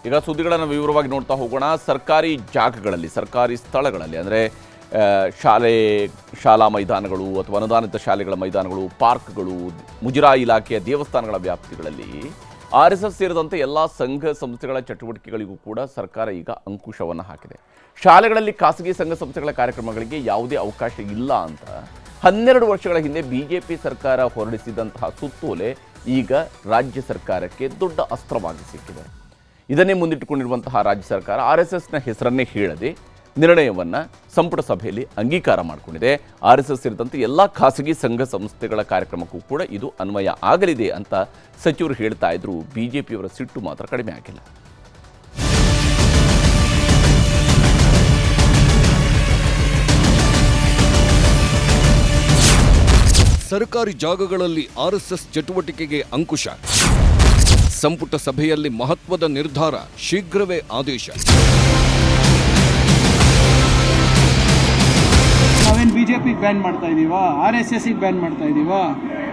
ಈಗ ಸುದ್ದಿಗಳನ್ನು ವಿವರವಾಗಿ ನೋಡ್ತಾ ಹೋಗೋಣ. ಸರ್ಕಾರಿ ಜಾಗಗಳಲ್ಲಿ, ಸರ್ಕಾರಿ ಸ್ಥಳಗಳಲ್ಲಿ ಅಂದರೆ ಶಾಲಾ ಮೈದಾನಗಳು ಅಥವಾ ಅನುದಾನಿತ ಶಾಲೆಗಳ ಮೈದಾನಗಳು, ಪಾರ್ಕ್ಗಳು, ಮುಜರಾಯಿ ಇಲಾಖೆಯ ದೇವಸ್ಥಾನಗಳ ವ್ಯಾಪ್ತಿಗಳಲ್ಲಿ RSS ಸೇರಿದಂತೆ ಎಲ್ಲ ಸಂಘ ಸಂಸ್ಥೆಗಳ ಚಟುವಟಿಕೆಗಳಿಗೂ ಕೂಡ ಸರ್ಕಾರ ಈಗ ಅಂಕುಶವನ್ನು ಹಾಕಿದೆ. ಶಾಲೆಗಳಲ್ಲಿ ಖಾಸಗಿ ಸಂಘ ಸಂಸ್ಥೆಗಳ ಕಾರ್ಯಕ್ರಮಗಳಿಗೆ ಯಾವುದೇ ಅವಕಾಶ ಇಲ್ಲ ಅಂತ 12 ವರ್ಷಗಳ ಹಿಂದೆ ಬಿಜೆಪಿ ಸರ್ಕಾರ ಹೊರಡಿಸಿದಂತಹ ಸುತ್ತೋಲೆ ಈಗ ರಾಜ್ಯ ಸರ್ಕಾರಕ್ಕೆ ದೊಡ್ಡ ಅಸ್ತ್ರವಾಗಿ ಸಿಕ್ಕಿದೆ. ಇದನ್ನೇ ಮುಂದಿಟ್ಟುಕೊಂಡಿರುವಂತಹ ರಾಜ್ಯ ಸರ್ಕಾರ RSSನ ಹೆಸರನ್ನೇ ಹೇಳದೆ ನಿರ್ಣಯವನ್ನು ಸಂಪುಟ ಸಭೆಯಲ್ಲಿ ಅಂಗೀಕಾರ ಮಾಡಿಕೊಂಡಿದೆ. RSS ಸೇರಿದಂತೆ ಎಲ್ಲ ಖಾಸಗಿ ಸಂಘ ಸಂಸ್ಥೆಗಳ ಕಾರ್ಯಕ್ರಮಕ್ಕೂ ಕೂಡ ಇದು ಅನ್ವಯ ಆಗಲಿದೆ ಅಂತ ಸಚಿವರು ಹೇಳ್ತಾ ಇದ್ರು. ಬಿಜೆಪಿಯವರ ಸಿಟ್ಟು ಮಾತ್ರ ಕಡಿಮೆ ಆಗಿಲ್ಲ. ಸರ್ಕಾರಿ ಜಾಗಗಳಲ್ಲಿ RSS ಚಟುವಟಿಕೆಗೆ ಅಂಕುಶ. ಸಂಪುಟ ಸಭೆಯಲ್ಲಿ ಮಹತ್ವದ ನಿರ್ಧಾರ, ಶೀಘ್ರವೇ ಆದೇಶ. ನಾವೇನು ಬಿಜೆಪಿಗೆ ಬ್ಯಾನ್ ಮಾಡ್ತಾ ಇದೀವಾ, RSSಗೆ ಬ್ಯಾನ್ ಮಾಡ್ತಾ ಇದೀವಾ,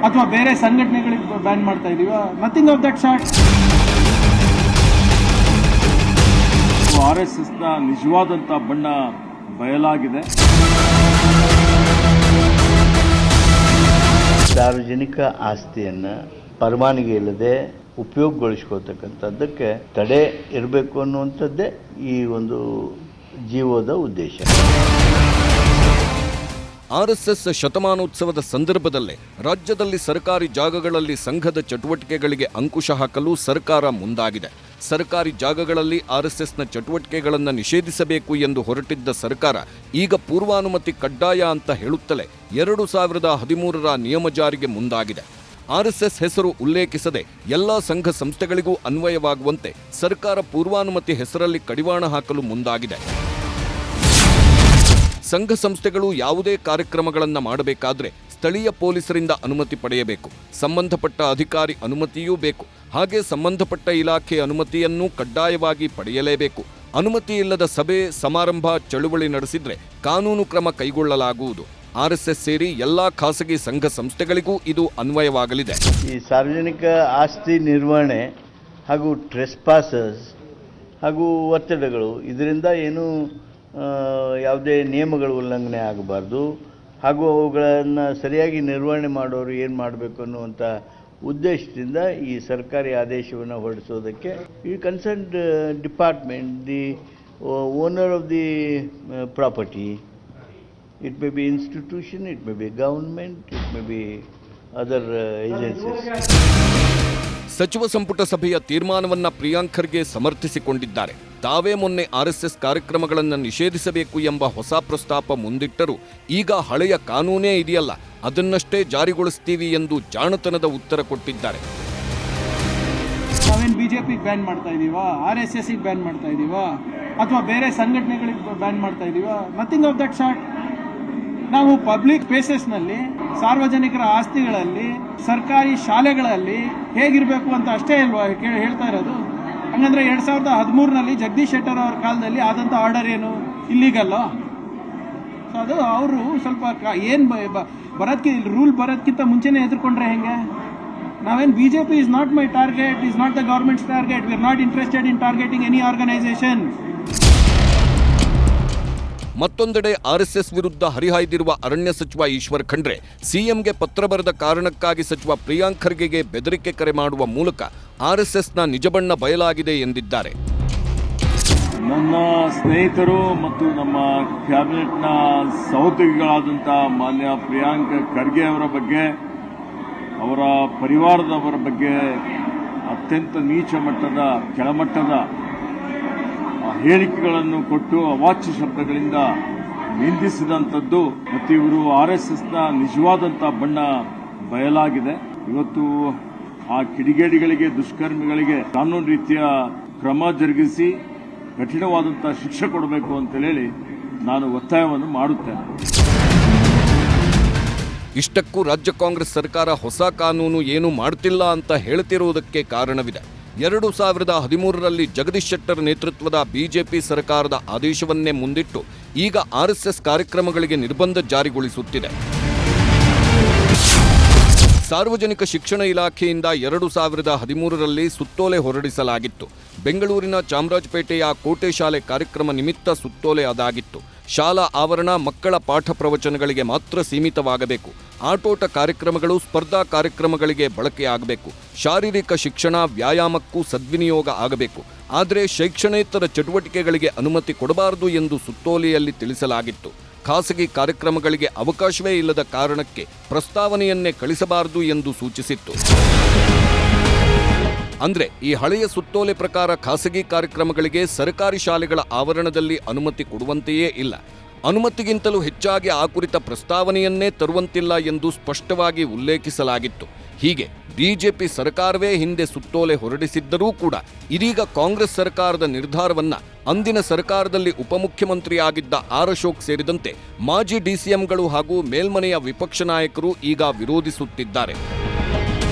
ಅಥವಾ ಬೇರೆ ಸಂಘಟನೆಗಳಿಗೆ ಬ್ಯಾನ್ ಮಾಡ್ತಾ ಇದೀವಾ? Nothing of that sort. RSSನ ನಿಜವಾದಂಥ ಬಣ್ಣ ಬಯಲಾಗಿದೆ. ಸಾರ್ವಜನಿಕ ಆಸ್ತಿಯನ್ನು ಪರವಾನಗಿ ಇಲ್ಲದೆ ಉಪಯೋಗಗೊಳಿಸ್ಕೊಳ್ತಕ್ಕಂಥದ್ದಕ್ಕೆ ತಡೆ ಇರಬೇಕು ಅನ್ನುವಂಥದ್ದೇ ಈ ಒಂದು ಜೀವೋದ ಉದ್ದೇಶ. RSS ಶತಮಾನೋತ್ಸವದ ಸಂದರ್ಭದಲ್ಲೇ ರಾಜ್ಯದಲ್ಲಿ ಸರ್ಕಾರಿ ಜಾಗಗಳಲ್ಲಿ ಸಂಘದ ಚಟುವಟಿಕೆಗಳಿಗೆ ಅಂಕುಶ ಹಾಕಲು ಸರ್ಕಾರ ಮುಂದಾಗಿದೆ. ಸರ್ಕಾರಿ ಜಾಗಗಳಲ್ಲಿ RSSನ ಚಟುವಟಿಕೆಗಳನ್ನು ನಿಷೇಧಿಸಬೇಕು ಎಂದು ಹೊರಟಿದ್ದ ಸರ್ಕಾರ ಈಗ ಪೂರ್ವಾನುಮತಿ ಕಡ್ಡಾಯ ಅಂತ ಹೇಳುತ್ತಲೇ 2013ರ ನಿಯಮ ಜಾರಿಗೆ ಮುಂದಾಗಿದೆ. RSS ಹೆಸರು ಉಲ್ಲೇಖಿಸದೆ ಎಲ್ಲ ಸಂಘ ಸಂಸ್ಥೆಗಳಿಗೂ ಅನ್ವಯವಾಗುವಂತೆ ಸರ್ಕಾರ ಪೂರ್ವಾನುಮತಿ ಹೆಸರಲ್ಲಿ ಕಡಿವಾಣ ಹಾಕಲು ಮುಂದಾಗಿದೆ. ಸಂಘ ಸಂಸ್ಥೆಗಳು ಯಾವುದೇ ಕಾರ್ಯಕ್ರಮಗಳನ್ನು ಮಾಡಬೇಕಾದ್ರೆ ಸ್ಥಳೀಯ ಪೊಲೀಸರಿಂದ ಅನುಮತಿ ಪಡೆಯಬೇಕು. ಸಂಬಂಧಪಟ್ಟ ಅಧಿಕಾರಿ ಅನುಮತಿಯೂ ಬೇಕು. ಹಾಗೆ ಸಂಬಂಧಪಟ್ಟ ಇಲಾಖೆ ಅನುಮತಿಯನ್ನೂ ಕಡ್ಡಾಯವಾಗಿ ಪಡೆಯಲೇಬೇಕು. ಅನುಮತಿ ಇಲ್ಲದ ಸಭೆ, ಸಮಾರಂಭ, ಚಳುವಳಿ ನಡೆಸಿದ್ರೆ ಕಾನೂನು ಕ್ರಮ ಕೈಗೊಳ್ಳಲಾಗುವುದು. RSS ಸೇರಿ ಎಲ್ಲ ಖಾಸಗಿ ಸಂಘ ಸಂಸ್ಥೆಗಳಿಗೂ ಇದು ಅನ್ವಯವಾಗಲಿದೆ. ಈ ಸಾರ್ವಜನಿಕ ಆಸ್ತಿ ನಿರ್ವಹಣೆ ಹಾಗೂ ಟ್ರೆಸ್ಪಾಸಸ್ ಹಾಗೂ ಒತ್ತಡಗಳು, ಇದರಿಂದ ಏನು ಯಾವುದೇ ನಿಯಮಗಳ ಉಲ್ಲಂಘನೆ ಆಗಬಾರ್ದು ಹಾಗೂ ಅವುಗಳನ್ನು ಸರಿಯಾಗಿ ನಿರ್ವಹಣೆ ಮಾಡೋರು ಏನು ಮಾಡಬೇಕು ಅನ್ನುವಂಥ ಉದ್ದೇಶದಿಂದ ಈ ಸರ್ಕಾರಿ ಆದೇಶವನ್ನು ಹೊರಡಿಸೋದಕ್ಕೆ ಈ concerned department, the owner of the property, it may be institution, it may be government, it may be other agencies. ಸಚಿವ ಸಂಪುಟ ಸಭೆಯ ತೀರ್ಮಾನವನ್ನ ಪ್ರಿಯಾಂಕ್ ಖರ್ಗೆ ಸಮರ್ಥಿಸಿಕೊಂಡಿದ್ದಾರೆ. ತಾವೇ ಮೊನ್ನೆ RSS ಕಾರ್ಯಕ್ರಮಗಳನ್ನು ನಿಷೇಧಿಸಬೇಕು ಎಂಬ ಹೊಸ ಪ್ರಸ್ತಾಪ ಮುಂದಿಟ್ಟರು. ಈಗ ಹಳೆಯ ಕಾನೂನೇ ಇದೆಯಲ್ಲ, ಅದನ್ನಷ್ಟೇ ಜಾರಿಗೊಳಿಸ್ತೀವಿ ಎಂದು ಜಾಣತನದ ಉತ್ತರ ಕೊಟ್ಟಿದ್ದಾರೆ. ನಾವೇನು ಬಿಜೆಪಿಗೆ ಬ್ಯಾನ್ ಮಾಡ್ತಾ ಇದೀವಾ, RSSಗೆ ಬ್ಯಾನ್ ಮಾಡ್ತಾ ಇದೀವಾ, ಅಥವಾ ಬೇರೆ ಸಂಘಟನೆಗಳಿಗೆ ಬ್ಯಾನ್ ಮಾಡ್ತಾ ಇದೀವಾ? Nothing of that sort. ನಾವು ಪಬ್ಲಿಕ್ ಪ್ಲೇಸಸ್ನಲ್ಲಿ, ಸಾರ್ವಜನಿಕರ ಆಸ್ತಿಗಳಲ್ಲಿ, ಸರ್ಕಾರಿ ಶಾಲೆಗಳಲ್ಲಿ ಹೇಗಿರಬೇಕು ಅಂತ ಅಷ್ಟೇ ಅಲ್ವಾ ಹೇಳ್ತಾ ಇರೋದು. ಹಂಗಂದ್ರೆ 2013ನಲ್ಲಿ ಜಗದೀಶ್ ಶೆಟ್ಟರ್ ಅವರ ಕಾಲದಲ್ಲಿ ಆದಂಥ ಆರ್ಡರ್ ಏನು ಇಲ್ಲಿಗಲ್ಲೋ? ಸೊ ಅದು ಅವರು ಸ್ವಲ್ಪ ಏನು ರೂಲ್ ಬರೋದಕ್ಕಿಂತ ಮುಂಚೆನೇ ಎದುರ್ಕೊಂಡ್ರೆ ಹೆಂಗೆ? ನಾವೇನು BJP is not my target, is not the government's target. We are not interested in targeting any organisation. ಮತ್ತೊಂದೆಡೆ RSS ವಿರುದ್ಧ ಹರಿಹಾಯ್ದಿರುವ ಅರಣ್ಯ ಸಚಿವ ಈಶ್ವರ್ ಖಂಡ್ರೆ ಸಿಎಂಗೆ ಪತ್ರ ಬರೆದ ಕಾರಣಕ್ಕಾಗಿ ಸಚಿವ ಪ್ರಿಯಾಂಕ್ ಖರ್ಗೆಗೆ ಬೆದರಿಕೆ ಕರೆ ಮಾಡುವ ಮೂಲಕ RSSನ ನಿಜ ಬಣ್ಣ ಬಯಲಾಗಿದೆ ಎಂದಿದ್ದಾರೆ. ನನ್ನ ಸ್ನೇಹಿತರು ಮತ್ತು ನಮ್ಮ ಕ್ಯಾಬಿನೆಟ್ನ ಸಹೋದ್ಯೋಗಿಗಳಾದಂಥ ಮಾನ್ಯ ಪ್ರಿಯಾಂಕ್ ಖರ್ಗೆ ಅವರ ಬಗ್ಗೆ, ಅವರ ಪರಿವಾರದವರ ಬಗ್ಗೆ ಅತ್ಯಂತ ನೀಚ ಮಟ್ಟದ, ಕೆಳಮಟ್ಟದ ಹೇಳಿಕೆಗಳನ್ನು ಕೊಟ್ಟು ಅವಾಚ್ಯ ಶಬ್ದಗಳಿಂದ ನಿಂದಿಸಿದಂಥದ್ದು ಮತ್ತು ಇವರು RSSನ ನಿಜವಾದಂಥ ಬಣ್ಣ ಬಯಲಾಗಿದೆ. ಇವತ್ತು ಆ ಕಿಡಿಗೇಡಿಗಳಿಗೆ, ದುಷ್ಕರ್ಮಿಗಳಿಗೆ ಕಾನೂನು ರೀತಿಯ ಕ್ರಮ ಜರುಗಿಸಿ ಕಠಿಣವಾದಂಥ ಶಿಕ್ಷೆ ಕೊಡಬೇಕು ಅಂತ ಹೇಳಿ ನಾನು ಒತ್ತಾಯವನ್ನು ಮಾಡುತ್ತೇನೆ. ಇಷ್ಟಕ್ಕೂ ರಾಜ್ಯ ಕಾಂಗ್ರೆಸ್ ಸರ್ಕಾರ ಹೊಸ ಕಾನೂನು ಏನು ಮಾಡ್ತಿಲ್ಲ ಅಂತ ಹೇಳ್ತಿರುವುದಕ್ಕೆ ಕಾರಣವಿದೆ. 2013ರಲ್ಲಿ ಜಗದೀಶ್ ಶೆಟ್ಟರ್ ನೇತೃತ್ವದ ಬಿಜೆಪಿ ಸರ್ಕಾರದ ಆದೇಶವನ್ನೇ ಮುಂದಿಟ್ಟು ಈಗ RSS ಕಾರ್ಯಕ್ರಮಗಳಿಗೆ ನಿರ್ಬಂಧ ಜಾರಿಗೊಳಿಸುತ್ತಿದೆ. ಸಾರ್ವಜನಿಕ ಶಿಕ್ಷಣ ಇಲಾಖೆಯಿಂದ 2013ರಲ್ಲಿ ಸುತ್ತೋಲೆ ಹೊರಡಿಸಲಾಗಿತ್ತು. ಬೆಂಗಳೂರಿನ ಚಾಮರಾಜಪೇಟೆಯ ಕೋಟೆ ಶಾಲೆ ಕಾರ್ಯಕ್ರಮ ನಿಮಿತ್ತ ಸುತ್ತೋಲೆ ಅದಾಗಿತ್ತು. ಶಾಲಾ ಆವರಣ ಮಕ್ಕಳ ಪಾಠ ಪ್ರವಚನಗಳಿಗೆ ಮಾತ್ರ ಸೀಮಿತವಾಗಬೇಕು. ಆಟೋಟ ಕಾರ್ಯಕ್ರಮಗಳು, ಸ್ಪರ್ಧಾ ಕಾರ್ಯಕ್ರಮಗಳಿಗೆ ಬಳಕೆಯಾಗಬೇಕು. ಶಾರೀರಿಕ ಶಿಕ್ಷಣ, ವ್ಯಾಯಾಮಕ್ಕೂ ಸದ್ವಿನಿಯೋಗ ಆಗಬೇಕು. ಆದರೆ ಶೈಕ್ಷಣೇತರ ಚಟುವಟಿಕೆಗಳಿಗೆ ಅನುಮತಿ ಕೊಡಬಾರದು ಎಂದು ಸುತ್ತೋಲೆಯಲ್ಲಿ ತಿಳಿಸಲಾಗಿತ್ತು. ಖಾಸಗಿ ಕಾರ್ಯಕ್ರಮಗಳಿಗೆ ಅವಕಾಶವೇ ಇಲ್ಲದ ಕಾರಣಕ್ಕೆ ಪ್ರಸ್ತಾವನೆಯನ್ನೇ ಕಳಿಸಬಾರದು ಎಂದು ಸೂಚಿಸಿತ್ತು. ಅಂದ್ರೆ ಈ ಹಳೆಯ ಸುತ್ತೋಲೆ ಪ್ರಕಾರ ಖಾಸಗಿ ಕಾರ್ಯಕ್ರಮಗಳಿಗೆ ಸರ್ಕಾರಿ ಶಾಲೆಗಳ ಆವರಣದಲ್ಲಿ ಅನುಮತಿ ಕೊಡುವಂತೆಯೇ ಇಲ್ಲ. ಅನುಮತಿಗಿಂತಲೂ ಹೆಚ್ಚಾಗಿ ಆ ಕುರಿತ ಪ್ರಸ್ತಾವನೆಯನ್ನೇ ತರುವಂತಿಲ್ಲ ಎಂದು ಸ್ಪಷ್ಟವಾಗಿ ಉಲ್ಲೇಖಿಸಲಾಗಿತ್ತು. ಹೀಗೆ ಬಿಜೆಪಿ ಸರ್ಕಾರವೇ ಹಿಂದೆ ಸುತ್ತೋಲೆ ಹೊರಡಿಸಿದ್ದರೂ ಕೂಡ ಇದೀಗ ಕಾಂಗ್ರೆಸ್ ಸರ್ಕಾರದ ನಿರ್ಧಾರವನ್ನ ಅಂದಿನ ಸರ್ಕಾರದಲ್ಲಿ ಉಪಮುಖ್ಯಮಂತ್ರಿಯಾಗಿದ್ದ ಆರ್ ಅಶೋಕ್ ಸೇರಿದಂತೆ ಮಾಜಿ ಡಿಸಿಎಂಗಳು ಹಾಗೂ ಮೇಲ್ಮನೆಯ ವಿಪಕ್ಷ ನಾಯಕರು ಈಗ ವಿರೋಧಿಸುತ್ತಿದ್ದಾರೆ.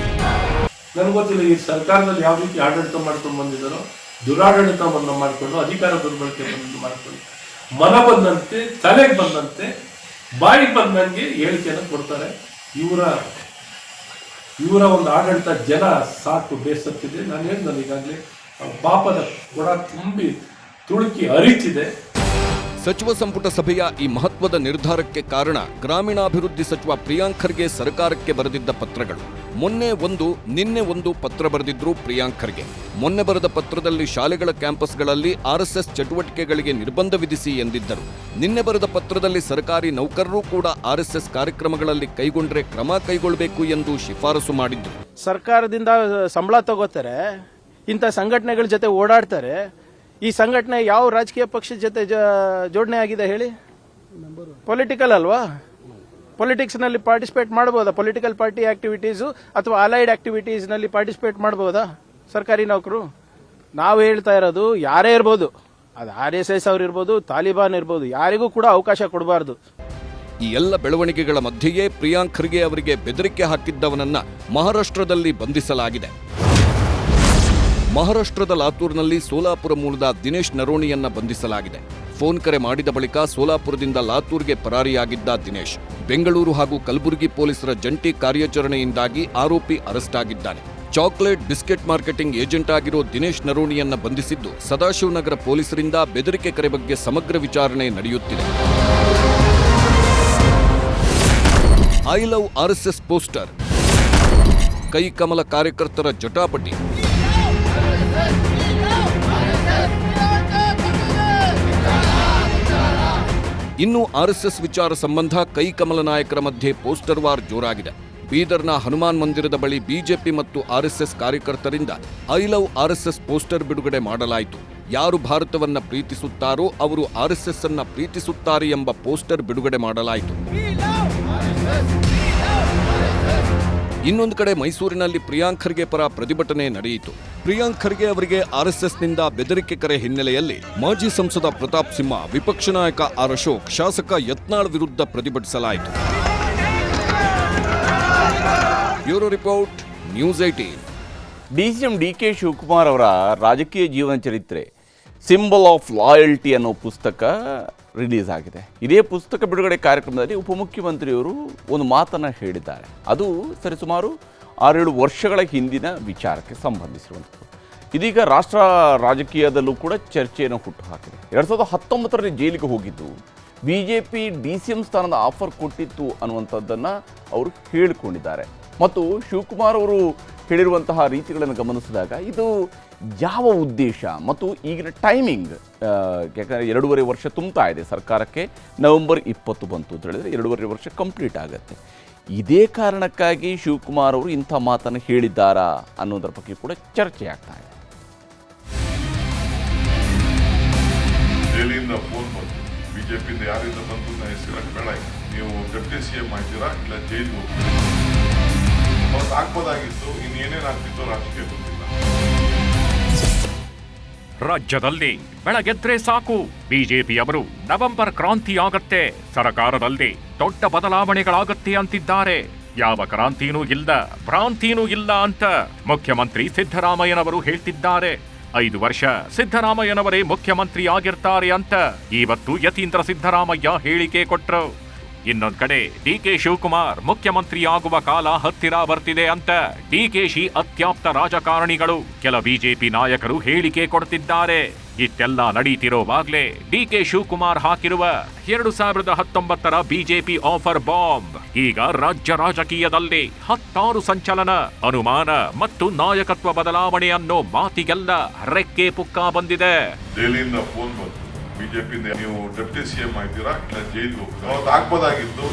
ನನಗೆ ಗೊತ್ತಿಲ್ಲ ಈ ಸರ್ಕಾರದಲ್ಲಿ ಯಾವ ರೀತಿ ಆಡಳಿತ ಮಾಡ್ಕೊಂಡು ಬಂದಿದ್ದಾರೋ, ದುರಾಡಳಿತವನ್ನು ಮಾಡಿಕೊಂಡು ಅಧಿಕಾರ ದುರ್ಬಳಕೆ ಮಾಡಿಕೊಂಡು ಮನ ಬಂದಂತೆ, ತಲೆಗೆ ಬಂದಂತೆ, ಬಾಯಿಗೆ ಬಂದಂಗೆ ಹೇಳಿಕೆಯನ್ನು ಕೊಡ್ತಾರೆ. ಇವರ ಒಂದು ಆಡಳಿತ ಜನ ಸಾಕು ಬೇಸತ್ತಿದೆ. ನಾನು ಹೇಳಿದ್ನಲ್ಲ ಈಗಾಗಲೇ, ಪಾಪದ ಕೊಡ ತುಂಬಿ ತುಳುಕಿ ಹರಿತಿದೆ. ಸಚಿವ ಸಂಪುಟ ಸಭೆಯ ಈ ಮಹತ್ವದ ನಿರ್ಧಾರಕ್ಕೆ ಕಾರಣ ಗ್ರಾಮೀಣಾಭಿವೃದ್ಧಿ ಸಚಿವ ಪ್ರಿಯಾಂಕ್ ಖರ್ಗೆ ಸರ್ಕಾರಕ್ಕೆ ಬರೆದಿದ್ದ ಪತ್ರಗಳು. ನಿನ್ನೆ ಒಂದು ಪತ್ರ ಬರೆದಿದ್ರು ಪ್ರಿಯಾಂಕ್ ಖರ್ಗೆ. ಮೊನ್ನೆ ಬರೆದ ಪತ್ರದಲ್ಲಿ ಶಾಲೆಗಳ ಕ್ಯಾಂಪಸ್ಗಳಲ್ಲಿ ಆರ್ಎಸ್ಎಸ್ ಚಟುವಟಿಕೆಗಳಿಗೆ ನಿರ್ಬಂಧ ವಿಧಿಸಿ ಎಂದಿದ್ದರು. ನಿನ್ನೆ ಬರೆದ ಪತ್ರದಲ್ಲಿ ಸರ್ಕಾರಿ ನೌಕರರು ಕೂಡ ಆರ್ಎಸ್ಎಸ್ ಕಾರ್ಯಕ್ರಮಗಳಲ್ಲಿ ಕೈಗೊಂಡ್ರೆ ಕ್ರಮ ಕೈಗೊಳ್ಳಬೇಕು ಎಂದು ಶಿಫಾರಸು ಮಾಡಿದ್ರು. ಸರ್ಕಾರದಿಂದ ಸಂಬಳ ತಗೋತಾರೆ, ಇಂಥ ಸಂಘಟನೆಗಳ ಜೊತೆ ಓಡಾಡ್ತಾರೆ. ಈ ಸಂಘಟನೆ ಯಾವ ರಾಜಕೀಯ ಪಕ್ಷದ ಜೊತೆ ಜೋಡಣೆ ಆಗಿದೆ ಹೇಳಿ? ಪೊಲಿಟಿಕಲ್ ಅಲ್ವಾ? ಪೊಲಿಟಿಕ್ಸ್ ನಲ್ಲಿ ಪಾರ್ಟಿಸಿಪೇಟ್ ಮಾಡಬಹುದಾ? ಪೊಲಿಟಿಕಲ್ ಪಾರ್ಟಿ ಆಕ್ಟಿವಿಟೀಸು ಅಥವಾ ಅಲೈಡ್ ಆಕ್ಟಿವಿಟೀಸ್ ನಲ್ಲಿ ಪಾರ್ಟಿಸಿಪೇಟ್ ಮಾಡಬಹುದಾ ಸರ್ಕಾರಿ ನೌಕರು? ನಾವು ಹೇಳ್ತಾ ಇರೋದು, ಯಾರೇ ಇರ್ಬೋದು, ಅದು RSS ಅವ್ರು ಇರ್ಬೋದು, ತಾಲಿಬಾನ್ ಇರ್ಬೋದು, ಯಾರಿಗೂ ಕೂಡ ಅವಕಾಶ ಕೊಡಬಾರದು. ಈ ಎಲ್ಲ ಬೆಳವಣಿಗೆಗಳ ಮಧ್ಯೆಯೇ ಪ್ರಿಯಾಂಕ್ ಖರ್ಗೆ ಅವರಿಗೆ ಬೆದರಿಕೆ ಹಾಕಿದ್ದವನನ್ನ ಮಹಾರಾಷ್ಟ್ರದಲ್ಲಿ ಬಂಧಿಸಲಾಗಿದೆ. ಮಹಾರಾಷ್ಟ್ರದ ಲಾತೂರ್ನಲ್ಲಿ ಸೋಲಾಪುರ ಮೂಲದ ದಿನೇಶ್ ನರೋಣಿಯನ್ನ ಬಂಧಿಸಲಾಗಿದೆ. ಫೋನ್ ಕರೆ ಮಾಡಿದ ಬಳಿಕ ಸೋಲಾಪುರದಿಂದ ಲಾತೂರ್ಗೆ ಪರಾರಿಯಾಗಿದ್ದ ದಿನೇಶ್ ಬೆಂಗಳೂರು ಹಾಗೂ ಕಲಬುರಗಿ ಪೊಲೀಸರ ಜಂಟಿ ಕಾರ್ಯಾಚರಣೆಯಿಂದಾಗಿ ಆರೋಪಿ ಅರೆಸ್ಟ್ ಆಗಿದ್ದಾನೆ. ಚಾಕ್ಲೇಟ್ ಬಿಸ್ಕೆಟ್ ಮಾರ್ಕೆಟಿಂಗ್ ಏಜೆಂಟ್ ಆಗಿರೋ ದಿನೇಶ್ ನರೋಣಿಯನ್ನ ಬಂಧಿಸಿದ್ದು ಸದಾಶಿವನಗರ ಪೊಲೀಸರಿಂದ ಬೆದರಿಕೆ ಕರೆ ಬಗ್ಗೆ ಸಮಗ್ರ ವಿಚಾರಣೆ ನಡೆಯುತ್ತಿದೆ. ಐ ಲವ್ RSS ಪೋಸ್ಟರ್, ಕೈ ಕಮಲ ಕಾರ್ಯಕರ್ತರ ಜಟಾಪಟಿ. ಇನ್ನು RSS ವಿಚಾರ ಸಂಬಂಧ ಕೈ ಕಮಲ ನಾಯಕರ ಮಧ್ಯೆ ಪೋಸ್ಟರ್ ವಾರ್ ಜೋರಾಗಿದೆ. ಬೀದರ್ನ ಹನುಮಾನ್ ಮಂದಿರದ ಬಳಿ ಬಿಜೆಪಿ ಮತ್ತು RSS ಕಾರ್ಯಕರ್ತರಿಂದ ಐ ಲವ್ RSS ಪೋಸ್ಟರ್ ಬಿಡುಗಡೆ ಮಾಡಲಾಯಿತು. ಯಾರು ಭಾರತವನ್ನ ಪ್ರೀತಿಸುತ್ತಾರೋ ಅವರು RSS ಅನ್ನ ಪ್ರೀತಿಸುತ್ತಾರೆ ಎಂಬ ಪೋಸ್ಟರ್ ಬಿಡುಗಡೆ ಮಾಡಲಾಯಿತು. ಇನ್ನೊಂದು ಕಡೆ ಮೈಸೂರಿನಲ್ಲಿ ಪ್ರಿಯಾಂಕ್ ಖರ್ಗೆ ಪರ ಪ್ರತಿಭಟನೆ ನಡೆಯಿತು. ಪ್ರಿಯಾಂಕ್ ಖರ್ಗೆ ಅವರಿಗೆ RSSನಿಂದ ಬೆದರಿಕೆ ಕರೆ ಹಿನ್ನೆಲೆಯಲ್ಲಿ ಮಾಜಿ ಸಂಸದ ಪ್ರತಾಪ್ ಸಿಂಹ, ವಿಪಕ್ಷ ನಾಯಕ ಆರ್ ಅಶೋಕ್, ಶಾಸಕ ಯತ್ನಾಳ್ ವಿರುದ್ಧ ಪ್ರತಿಭಟಿಸಲಾಯಿತು. Bureau report, news 18. DCM DK Shivakumar ಅವರ ರಾಜಕೀಯ ಜೀವನ ಚರಿತ್ರೆ ಸಿಂಬಲ್ ಆಫ್ ಲಾಯಲ್ಟಿ ಅನ್ನೋ ಪುಸ್ತಕ ರಿಲೀಸ್ ಆಗಿದೆ. ಇದೇ ಪುಸ್ತಕ ಬಿಡುಗಡೆ ಕಾರ್ಯಕ್ರಮದಲ್ಲಿ ಉಪಮುಖ್ಯಮಂತ್ರಿಯವರು ಒಂದು ಮಾತನ್ನು ಹೇಳಿದ್ದಾರೆ. ಅದು ಸರಿಸುಮಾರು 6-7 ವರ್ಷಗಳ ಹಿಂದಿನ ವಿಚಾರಕ್ಕೆ ಸಂಬಂಧಿಸಿರುವಂಥದ್ದು. ಇದೀಗ ರಾಷ್ಟ್ರ ರಾಜಕೀಯದಲ್ಲೂ ಕೂಡ ಚರ್ಚೆಯನ್ನು ಹುಟ್ಟುಹಾಕಿದೆ. 2019ರಲ್ಲಿ ಜೈಲಿಗೆ ಹೋಗಿದ್ದು BJP DCM ಸ್ಥಾನದ ಆಫರ್ ಕೊಟ್ಟಿತ್ತು ಅನ್ನುವಂಥದ್ದನ್ನು ಅವರು ಹೇಳಿಕೊಂಡಿದ್ದಾರೆ. ಮತ್ತು ಶಿವಕುಮಾರ್ ಅವರು ಹೇಳಿರುವಂತಹ ರೀತಿಗಳನ್ನು ಗಮನಿಸಿದಾಗ ಇದು ಯಾವ ಉದ್ದೇಶ ಮತ್ತು ಈಗಿನ ಟೈಮಿಂಗ್, ಯಾಕಂದರೆ 2.5 ವರ್ಷ ತುಂಬ್ತಾ ಇದೆ ಸರ್ಕಾರಕ್ಕೆ, ನವೆಂಬರ್ 20 ಬಂತು ಅಂತ ಹೇಳಿದರೆ 2.5 ವರ್ಷ ಕಂಪ್ಲೀಟ್ ಆಗುತ್ತೆ. ಇದೇ ಕಾರಣಕ್ಕಾಗಿ ಶಿವಕುಮಾರ್ ಅವರು ಇಂಥ ಮಾತನ್ನು ಹೇಳಿದ್ದಾರಾ ಅನ್ನೋದರ ಬಗ್ಗೆ ಕೂಡ ಚರ್ಚೆ ಆಗ್ತಾ ಇದೆ. ದೆಹಲಿಯಿಂದ ಫೋನ್ ಬಂತು, ಬಿಜೆಪಿಯಿಂದ ಯಾರಿಂದ ಬಂತು ಹೆಸರು ಬೇಡ, ನೀವು ಡೆಪ್ಟಿ CM ಮಾಡ್ತೀರಾ ಇಲ್ಲ ಜೈಲು ಅವ್ರು ಹಾಕ್ಬೋದಾಗಿತ್ತು. ಇನ್ನೇನೇನು ಆಗ್ತಿತ್ತು ರಾಜಕೀಯ ಗೊತ್ತಿಲ್ಲ. ರಾಜ್ಯದಲ್ಲಿ ಬೆಳಗೆದ್ರೆ ಸಾಕು, ಬಿಜೆಪಿಯವರು ನವೆಂಬರ್ ಕ್ರಾಂತಿ ಆಗತ್ತೆ, ಸರ್ಕಾರದಲ್ಲಿ ದೊಡ್ಡ ಬದಲಾವಣೆಗಳಾಗತ್ತೆ ಅಂತಿದ್ದಾರೆ. ಯಾವ ಕ್ರಾಂತಿನೂ ಇಲ್ಲ, ಭ್ರಾಂತಿನೂ ಇಲ್ಲ ಅಂತ ಮುಖ್ಯಮಂತ್ರಿ ಸಿದ್ದರಾಮಯ್ಯನವರು ಹೇಳ್ತಿದ್ದಾರೆ. 5 ವರ್ಷ ಸಿದ್ದರಾಮಯ್ಯನವರೇ ಮುಖ್ಯಮಂತ್ರಿ ಆಗಿರ್ತಾರೆ ಅಂತ ಇವತ್ತು ಯತೀಂದ್ರ ಸಿದ್ದರಾಮಯ್ಯ ಹೇಳಿಕೆ ಕೊಟ್ರು. ಇನ್ನೊಂದ್ ಕಡೆ ಡಿಕೆ ಶಿವಕುಮಾರ್ ಮುಖ್ಯಮಂತ್ರಿ ಆಗುವ ಕಾಲ ಹತ್ತಿರ ಬರ್ತಿದೆ ಅಂತ ಡಿಕೆಶಿ ಅತ್ಯಾಪ್ತ ರಾಜಕಾರಣಿಗಳು ಕೆಲ ಬಿಜೆಪಿ ನಾಯಕರು ಹೇಳಿಕೆ ಕೊಡ್ತಿದ್ದಾರೆ. ಇಷ್ಟೆಲ್ಲ ನಡೀತಿರೋವಾಗ್ಲೇ ಡಿಕೆ ಶಿವಕುಮಾರ್ ಹಾಕಿರುವ 2019 ಬಿಜೆಪಿ ಆಫರ್ ಬಾಂಬ್ ಈಗ ರಾಜ್ಯ ರಾಜಕೀಯದಲ್ಲಿ ಹತ್ತಾರು ಸಂಚಲನ, ಅನುಮಾನ ಮತ್ತು ನಾಯಕತ್ವ ಬದಲಾವಣೆ ಅನ್ನೋ ಮಾತಿಗೆಲ್ಲ ರೆಕ್ಕೆ ಪುಕ್ಕ ಬಂದಿದೆ. ದೆಹಲಿಯಿಂದ ಫೋನ್ ಬಂತು, ಬಿಜೆಪಿಯಿಂದ ನೀವು ಡೆಪ್ಟಿ ಸಿಎಂ ಆಯ್ತೀರಾ ಇಲ್ಲ ಜೈಲಿಗೆ ಹೋಗ್ತೀರಾ, ಅವತ್ತು ಆಗ್ಬೋದಾಗಿತ್ತು.